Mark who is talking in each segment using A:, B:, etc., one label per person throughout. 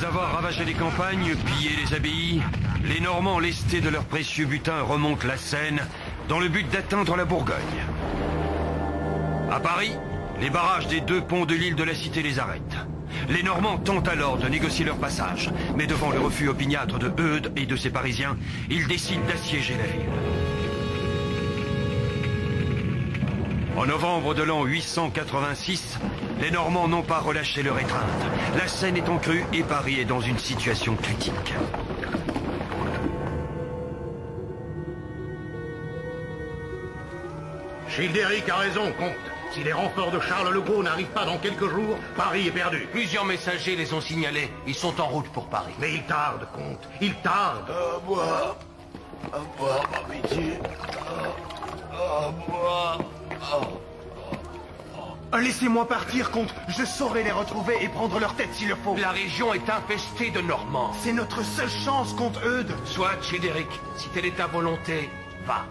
A: Après avoir ravagé les campagnes, pillé les abbayes, les Normands lestés de leur précieux butin remontent la Seine dans le but d'atteindre la Bourgogne. À Paris, les barrages des 2 ponts de l'île de la Cité les arrêtent. Les Normands tentent alors de négocier leur passage, mais devant le refus opiniâtre de Eudes et de ses Parisiens, ils décident d'assiéger la ville. En novembre de l'an 886, les Normands n'ont pas relâché leur étreinte. La Seine est en crue et Paris est dans une situation critique.
B: Childéric a raison, comte. Si les renforts de Charles le Gros n'arrivent pas dans quelques jours, Paris est perdu.
C: Plusieurs messagers les ont signalés. Ils sont en route pour Paris.
B: Mais il tarde, comte. Il tarde.
D: À boire, ma pitié.
E: Laissez-moi partir, comte. Je saurai les retrouver et prendre leur tête s'il le faut.
C: La région est infestée de Normands.
E: C'est notre seule chance, comte Eudes.
C: Soit, Childéric, si telle est ta volonté, va.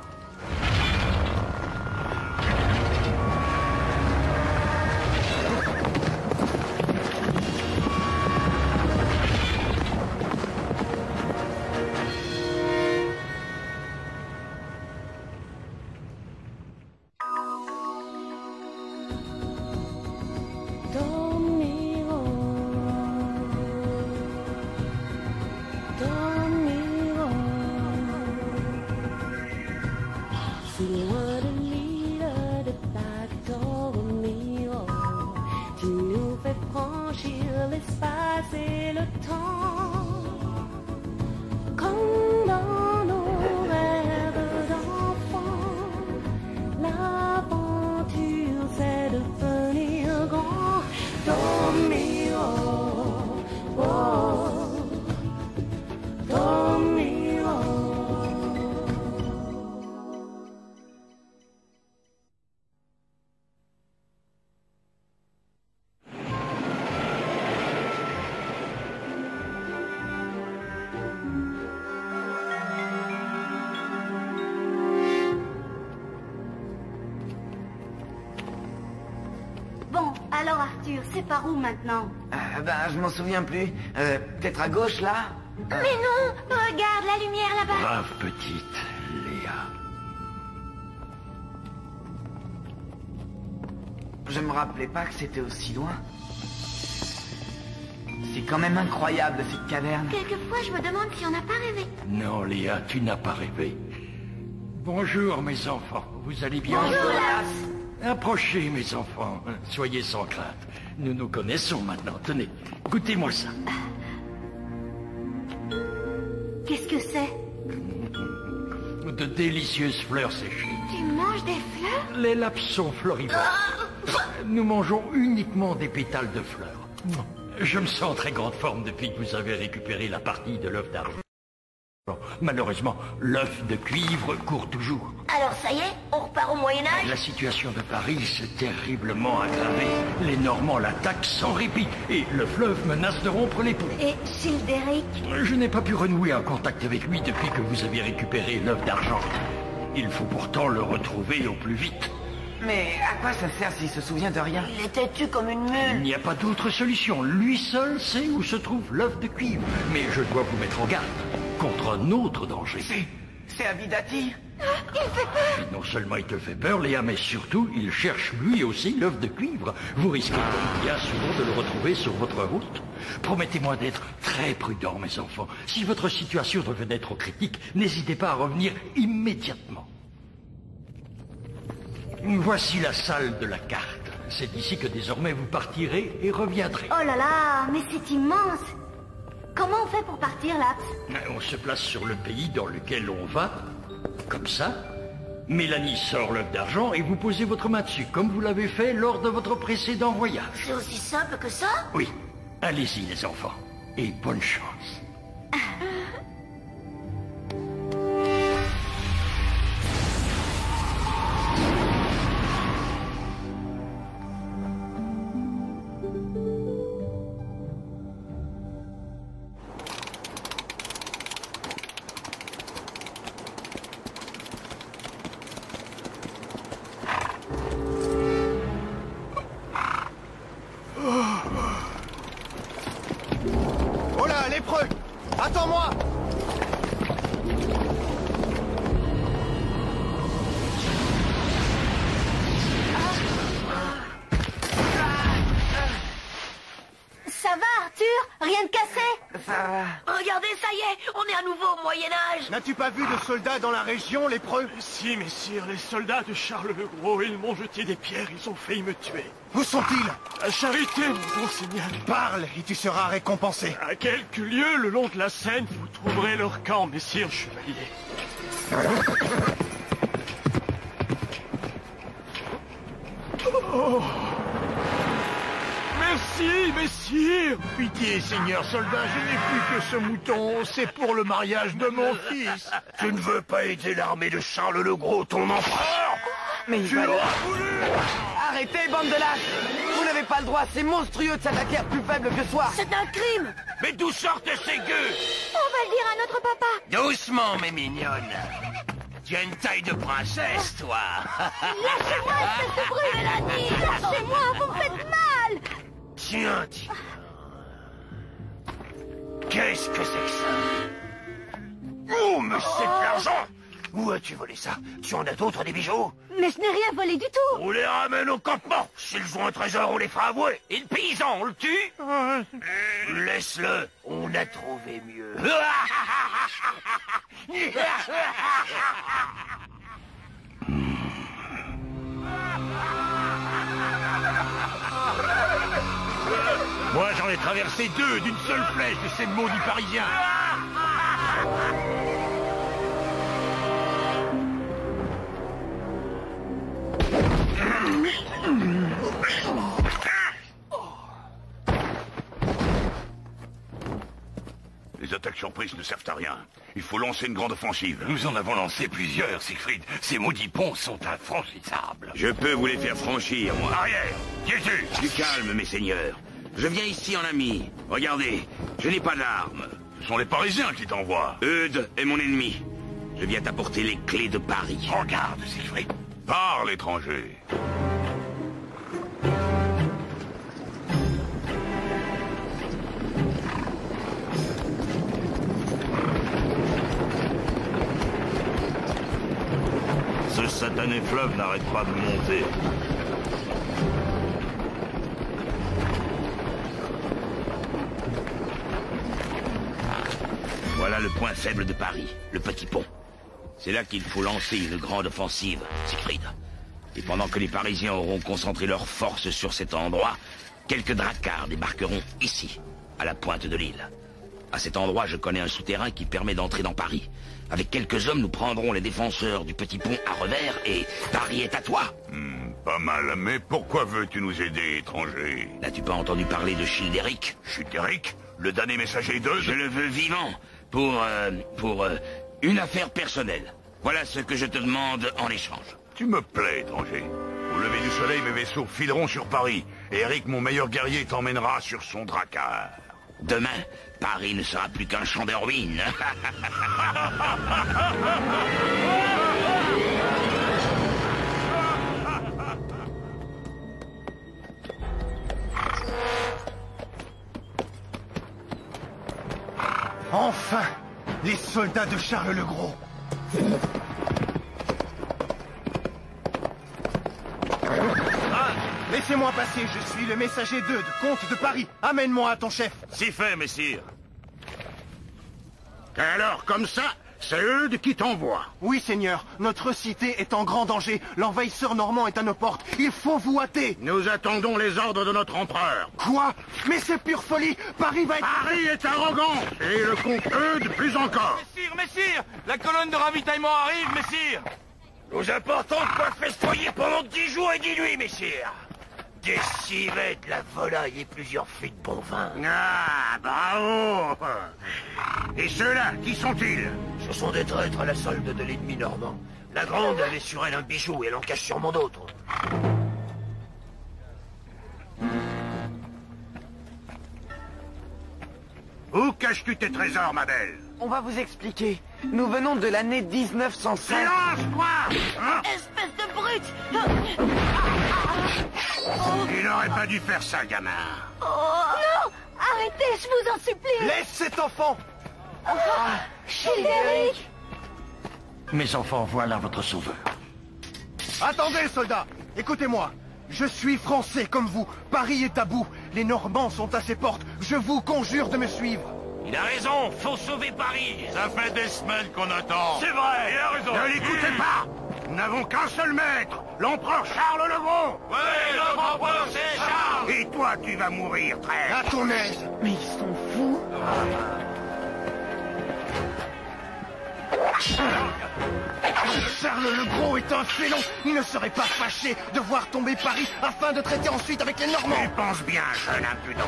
F: Alors Arthur, c'est par où maintenant?
G: Je m'en souviens plus. Peut-être à gauche, là?
F: Mais non! Regarde la lumière là-bas!
A: Brave petite Léa.
G: Je me rappelais pas que c'était aussi loin. C'est quand même incroyable, cette caverne.
F: Quelquefois, je me demande si on n'a pas rêvé.
A: Non, Léa, tu n'as pas rêvé. Bonjour, mes enfants. Vous allez bien?
F: Bonjour, Laps.
A: Approchez, mes enfants. Soyez sans crainte. Nous nous connaissons maintenant. Tenez, goûtez-moi ça.
F: Qu'est-ce que c'est?
A: De délicieuses fleurs séchées.
F: Tu manges des fleurs?
A: Les Laps sont florivores. Nous mangeons uniquement des pétales de fleurs. Je me sens en très grande forme depuis que vous avez récupéré la partie de l'œuf d'argent. Malheureusement, l'œuf de cuivre court toujours.
F: Alors ça y est, on repart au Moyen-Âge?
A: La situation de Paris s'est terriblement aggravée. Les Normands l'attaquent sans répit et le fleuve menace de rompre les ponts.
F: Et Childéric?
A: Je n'ai pas pu renouer un contact avec lui depuis que vous avez récupéré l'œuf d'argent. Il faut pourtant le retrouver au plus vite.
G: Mais à quoi ça sert s'il se souvient de rien?
F: Il était têtu comme une
A: Il
F: mule.
A: n'y a pas d'autre solution. Lui seul sait où se trouve l'œuf de cuivre. Mais je dois vous mettre en garde contre un autre danger.
G: C'est Avidati?
F: Il fait peur.
A: Non seulement il te fait peur, Léa, mais surtout, il cherche lui aussi l'œuf de cuivre. Vous risquez donc bien souvent de le retrouver sur votre route. Promettez-moi d'être très prudent, mes enfants. Si votre situation devenait trop critique, n'hésitez pas à revenir immédiatement. Voici la salle de la carte. C'est ici que désormais vous partirez et reviendrez.
F: Oh là là, mais c'est immense. Comment on fait pour partir, Laps?
A: On se place sur le pays dans lequel on va, comme ça. Mélanie sort l'œuf d'argent et vous posez votre main dessus, comme vous l'avez fait lors de votre précédent voyage.
F: C'est aussi simple que ça?
A: Oui, allez-y les enfants, et bonne chance.
E: Oh lépreux! Attends-moi!
F: Ça va, Arthur? Rien de cassé?
G: Ça va.
H: Regardez, ça y est, on est à nouveau au Moyen-Âge.
E: N'as-tu pas vu de soldats dans la région, lépreux?
D: Si, messire, les soldats de Charles le Gros, ils m'ont jeté des pierres, ils ont failli me tuer.
E: Où sont-ils?
D: À Charité, mon Seigneur.
E: Parle et tu seras récompensé.
D: À quelques lieues le long de la Seine, vous trouverez leur camp, messire chevalier. Oh. Merci, messire.
B: Pitié, seigneur soldat, je n'ai plus que ce mouton. C'est pour le mariage de mon fils.
A: Tu ne veux pas aider l'armée de Charles le Gros, ton empereur?
G: Mais il va... Arrêtez, bande de lâches! Vous n'avez pas le droit, c'est monstrueux de s'attaquer à plus faible que soi!
H: C'est un crime.
C: Mais d'où sortent ces gueux?
F: On va le dire à notre papa.
C: Doucement, mes mignonnes. Tu as une taille de princesse, toi.
F: Lâchez-moi, espèce de brute, Mélanie. Lâchez-moi, vous me faites mal.
A: Tiens. Qu'est-ce que c'est que ça? Oh, mais c'est de l'argent! Où as-tu volé ça? Tu en as d'autres, des bijoux?
F: Mais je n'ai rien volé du tout.
A: On les ramène au campement. S'ils ont un trésor, on les fera avouer.
C: Et le paysan, on le tue?
A: Laisse-le, on a trouvé mieux.
B: Moi, j'en ai traversé 2 d'une seule flèche de ces maudits Parisiens.
I: Les attaques surprises ne servent à rien. Il faut lancer une grande offensive.
A: Nous en avons lancé plusieurs, Siegfried. Ces maudits ponts sont infranchissables.
J: Je peux vous les faire franchir, moi.
A: Arrière! Qui es-tu?
J: Du calme, mes seigneurs. Je viens ici en ami. Regardez, je n'ai pas d'armes.
I: Ce sont les Parisiens qui t'envoient.
J: Eudes est mon ennemi. Je viens t'apporter les clés de Paris.
A: Regarde, Siegfried.
I: Parle, étranger.
A: Ce satané fleuve n'arrête pas de monter.
J: Voilà le point faible de Paris, le petit pont. C'est là qu'il faut lancer une grande offensive, Siegfried. Et pendant que les Parisiens auront concentré leurs forces sur cet endroit, quelques dracars débarqueront ici, à la pointe de l'île. À cet endroit, je connais un souterrain qui permet d'entrer dans Paris. Avec quelques hommes, nous prendrons les défenseurs du petit pont à revers et Paris est à toi.
I: Pas mal, mais pourquoi veux-tu nous aider, étranger?
J: N'as-tu pas entendu parler de Childéric?
I: Childéric, le damné messager de...
J: Je le veux vivant, pour une affaire personnelle. Voilà ce que je te demande en échange.
I: Tu me plais, étranger. Au lever du soleil, mes vaisseaux fileront sur Paris. Et Eric, mon meilleur guerrier, t'emmènera sur son drakkar.
J: Demain, Paris ne sera plus qu'un champ de ruines.
E: Enfin, les soldats de Charles le Gros. Laissez-moi passer, je suis le messager d'Eudes, comte de Paris. Amène-moi à ton chef.
A: Si fait, messire.
B: Alors, comme ça, c'est Eudes qui t'envoie.
E: Oui, seigneur, notre cité est en grand danger. L'envahisseur normand est à nos portes. Il faut vous hâter.
B: Nous attendons les ordres de notre empereur.
E: Quoi? Mais c'est pure folie. Paris va être...
B: Paris est arrogant. Et le comte Eudes plus encore.
C: Messire, la colonne de ravitaillement arrive, messire.
A: Nous apportons de quoi festoyer pendant 10 jours et 10 nuits, messire. Des civettes, de la volaille et plusieurs fûts de bon vin.
B: Ah, bravo. Et ceux-là, qui sont-ils?
A: Ce sont des traîtres à la solde de l'ennemi normand. La grande avait sur elle un bijou et elle en cache sûrement d'autres.
B: Où caches-tu tes trésors, ma belle?
G: On va vous expliquer. Nous venons de l'année 1905.
B: Silence-toi! Hein?
H: Espèce de brute.
B: Il n'aurait pas dû faire ça, gamin.
H: Oh.
F: Non! Arrêtez, je vous en supplie.
E: Laisse cet enfant.
F: Childéric.
C: Mes enfants, voilà votre sauveur.
E: Attendez, soldats. Écoutez-moi. Je suis français comme vous. Paris est à bout. Les Normands sont à ses portes. Je vous conjure de me suivre.
J: Il a raison, faut sauver Paris.
I: Ça fait des semaines qu'on attend.
D: C'est vrai.
I: Il a raison.
B: Ne l'écoutez pas. Nous n'avons qu'un seul maître, l'empereur Charles le Grand.
J: Oui, notre empereur, c'est Charles.
B: Et toi, tu vas mourir, très.
E: À ton aise.
F: Mais ils sont fous.
E: Charles le Gros est un félon. Il ne serait pas fâché de voir tomber Paris afin de traiter ensuite avec les Normands.
B: Tu penses bien, jeune impudent.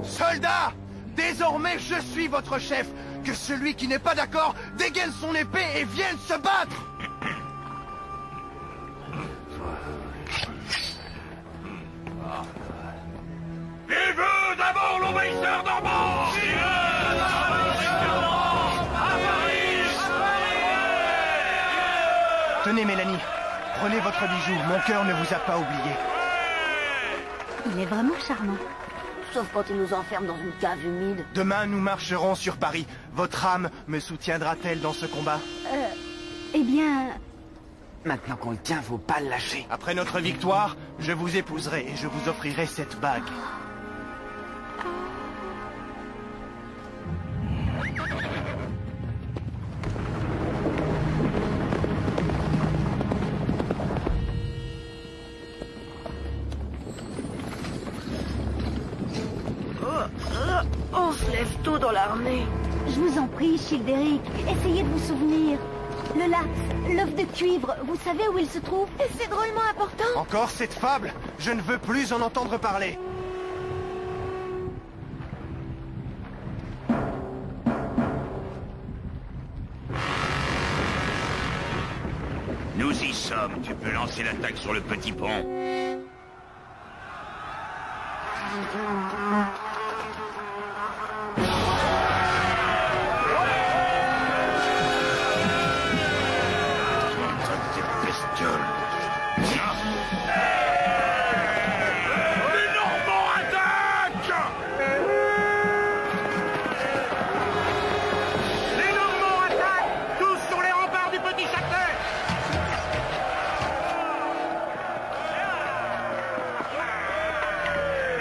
E: Soldats, désormais je suis votre chef. Que celui qui n'est pas d'accord dégaine son épée et vienne se battre.
I: Qui veut d'abord l'envahisseur normand?
E: Tenez, Mélanie. Prenez votre bijou. Mon cœur ne vous a pas oublié.
F: Il est vraiment charmant. Sauf quand il nous enferme dans une cave humide.
E: Demain, nous marcherons sur Paris. Votre âme me soutiendra-t-elle dans ce combat?
F: Eh bien...
G: Maintenant qu'on le tient, faut pas le lâcher.
E: Après notre victoire, je vous épouserai et je vous offrirai cette bague.
H: On se lève tôt dans l'armée.
F: Je vous en prie, Childéric, essayez de vous souvenir. Le laps, l'œuf de cuivre, vous savez où il se trouve? C'est drôlement important.
E: Encore cette fable? Je ne veux plus en entendre parler.
J: Nous y sommes, tu peux lancer l'attaque sur le petit pont.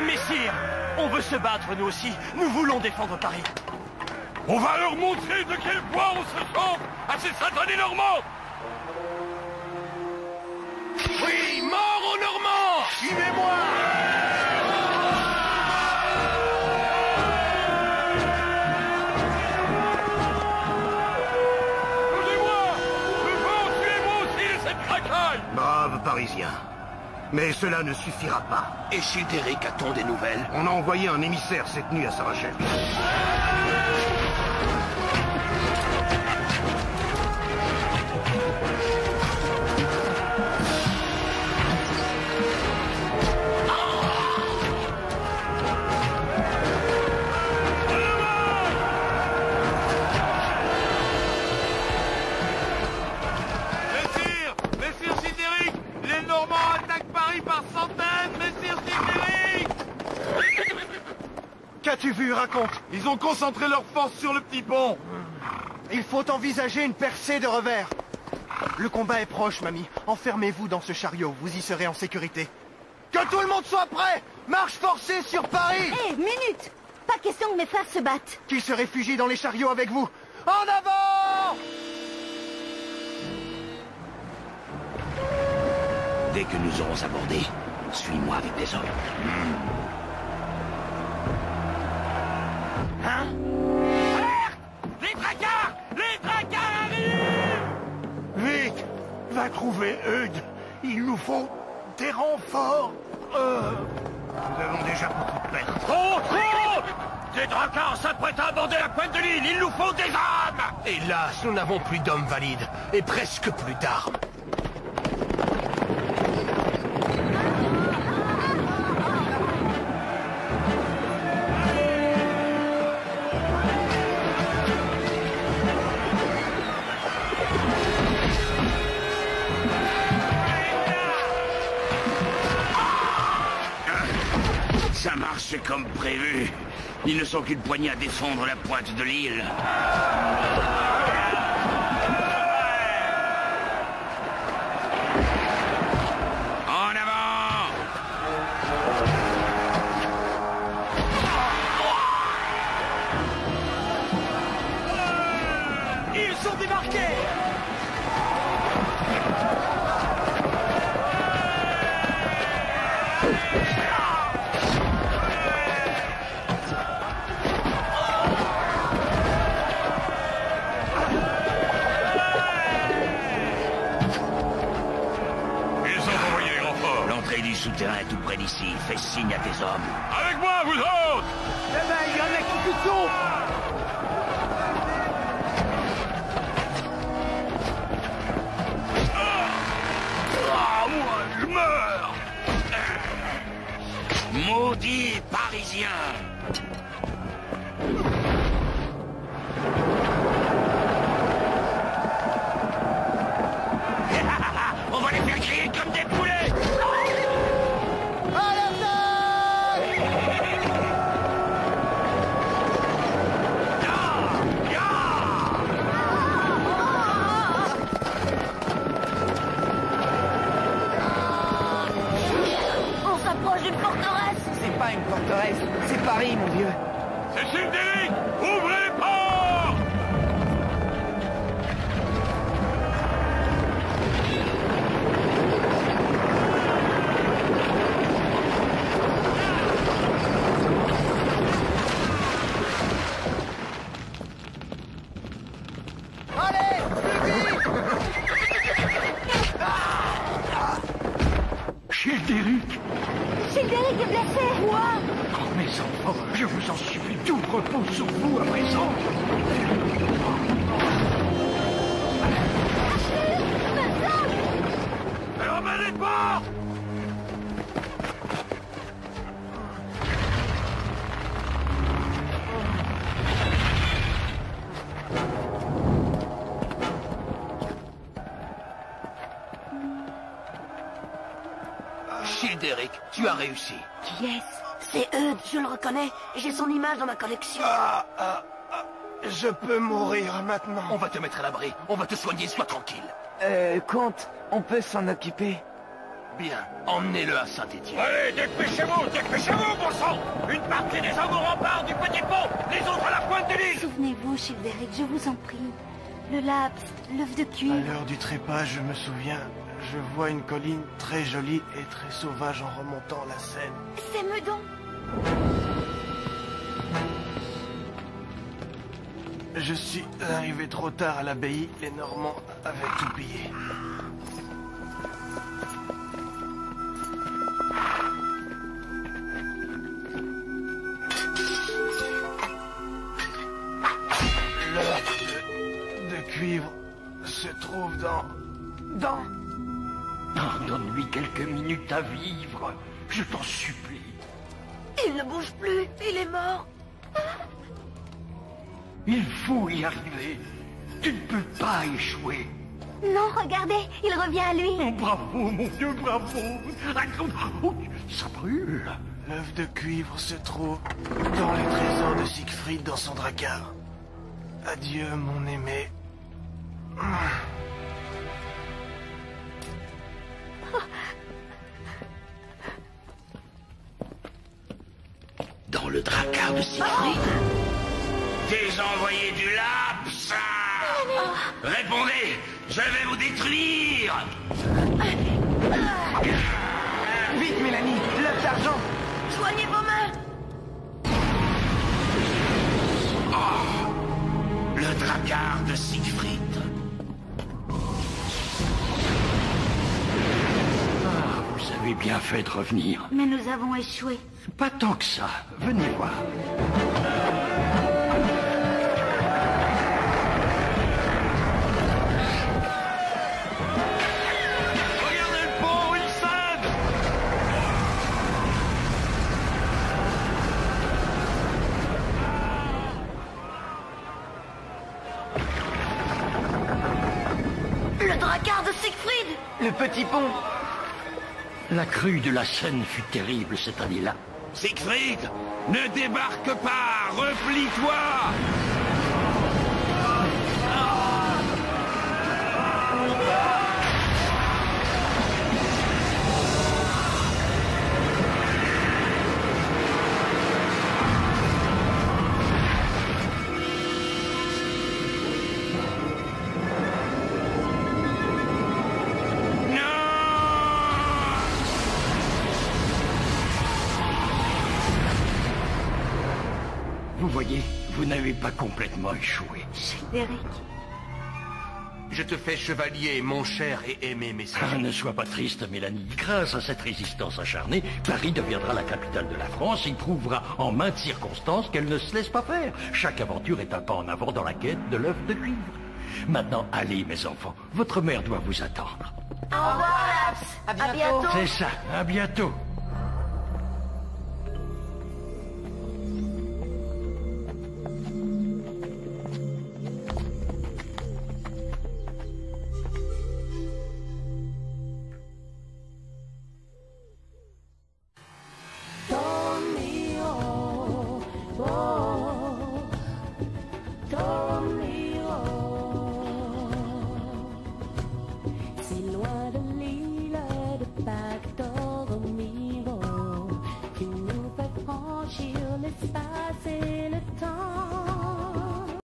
D: Messire, on veut se battre nous aussi. Nous voulons défendre Paris.
I: On va leur montrer de quel bois on se chauffe à ces satanés Normands.
E: Oui, mort aux Normands! Suivez-moi!
B: Brave Parisien. Mais cela ne suffira pas.
C: Et Childéric, a-t-on des nouvelles?
B: On a envoyé un émissaire cette nuit à sa recherche.
I: Messire Childéric, les Normands attaquent Paris par centaines, Messire Childéric!
E: Qu'as-tu vu? Raconte.
I: Ils ont concentré leurs forces sur le petit pont.
E: Il faut envisager une percée de revers. Le combat est proche, mamie. Enfermez-vous dans ce chariot, vous y serez en sécurité. Que tout le monde soit prêt! Marche forcée sur Paris!
F: Hé, minute! Pas question que mes frères se battent.
E: Qu'ils se réfugient dans les chariots avec vous. En avant!
J: Dès que nous aurons abordé, suis-moi avec des hommes.
E: Hein?
I: Les traquards! Les traquards arrivent!
B: Vite! Va trouver Eudes. Il nous faut des renforts. Nous avons déjà beaucoup de pertes.
C: Trop, trop! Des dracars s'apprêtent à aborder la pointe de l'île. Il nous faut des armes!
B: Hélas, nous n'avons plus d'hommes valides et presque plus d'armes.
J: Ça marche comme prévu. Ils ne sont qu'une poignée à défendre la pointe de l'île. En avant!
E: Ils sont débarqués!
J: L'entrée du souterrain est tout près d'ici. Fais signe à tes hommes.
C: Avec moi, vous autres!
E: Eh ben, il y en a qui se sauvent!
C: Ah, moi, je meurs!
J: Maudit Parisien! On va les faire crier comme des poulets!
E: À l'attaque!
F: On s'approche d'une forteresse.
G: C'est pas une forteresse, c'est Paris, mon vieux.
C: C'est Childéric! Ouvrez les portes!
E: Allez, plus vite!
B: Childéric!
F: Childéric est blessé. Quoi?
B: Oh, mes enfants, je vous en supplie, tout repose sur vous à présent.
C: Fermez les portes!
B: Childéric, tu as réussi.
H: Qui est-ce? C'est Eudes, je le reconnais. J'ai son image dans ma collection.
E: Je peux mourir maintenant.
B: On va te mettre à l'abri, on va te soigner, sois tranquille.
G: Comte, on peut s'en occuper.
B: Bien, emmenez-le à Saint-Étienne.
C: Allez, dépêchez-vous, bon sang! Une partie des hommes au rempart du petit pont, les autres à la pointe de l'île!
F: Souvenez-vous, Childéric, je vous en prie. Le laps, l'œuf de
E: À
F: cuivre.
E: l'heure du trépas, je me souviens, je vois une colline très jolie et très sauvage en remontant la Seine.
F: C'est Meudon.
E: Je suis arrivé trop tard à l'abbaye, les Normands avaient tout pillé. L'œuf de cuivre se trouve dans...
B: Donne-lui quelques minutes à vivre, je t'en supplie.
H: Il ne bouge plus, il est mort.
B: Il faut y arriver. Tu ne peux pas échouer.
F: Non, regardez, il revient à lui.
B: Oh, bravo, mon Dieu, bravo. Oh, ça brûle.
E: L'œuf de cuivre se trouve dans les trésors de Siegfried dans son drakkar. Adieu, mon aimé.
J: Dans le drakkar de Siegfried? Des envoyés du Laps! Répondez! Je vais vous détruire!
G: Vite, Mélanie, l'œuf d'argent.
H: Soignez vos mains.
J: Le drakkar de Siegfried.
B: Vous savez bien
K: bien fait de revenir.
F: Mais nous avons échoué.
K: Pas tant que ça. Venez voir.
D: Regardez le pont, il cède!
H: Le dracard de Siegfried!
G: Le petit pont.
K: La crue de la Seine fut terrible cette année-là.
J: Siegfried, ne débarque pas, replie-toi!
K: Vous voyez, vous n'avez pas complètement échoué.
F: Childéric.
A: Je te fais chevalier, mon cher et aimé messager.
K: Ne sois pas triste, Mélanie. Grâce à cette résistance acharnée, Paris deviendra la capitale de la France. Il prouvera en maintes circonstances qu'elle ne se laisse pas faire. Chaque aventure est un pas en avant dans la quête de l'œuf de cuivre. Maintenant, allez, mes enfants. Votre mère doit vous attendre.
H: Au revoir, Laps.
G: À bientôt.
K: C'est ça. À bientôt.
L: Si loin de l'île de Pactormiro, tu nous fais franchir l'espace et le temps.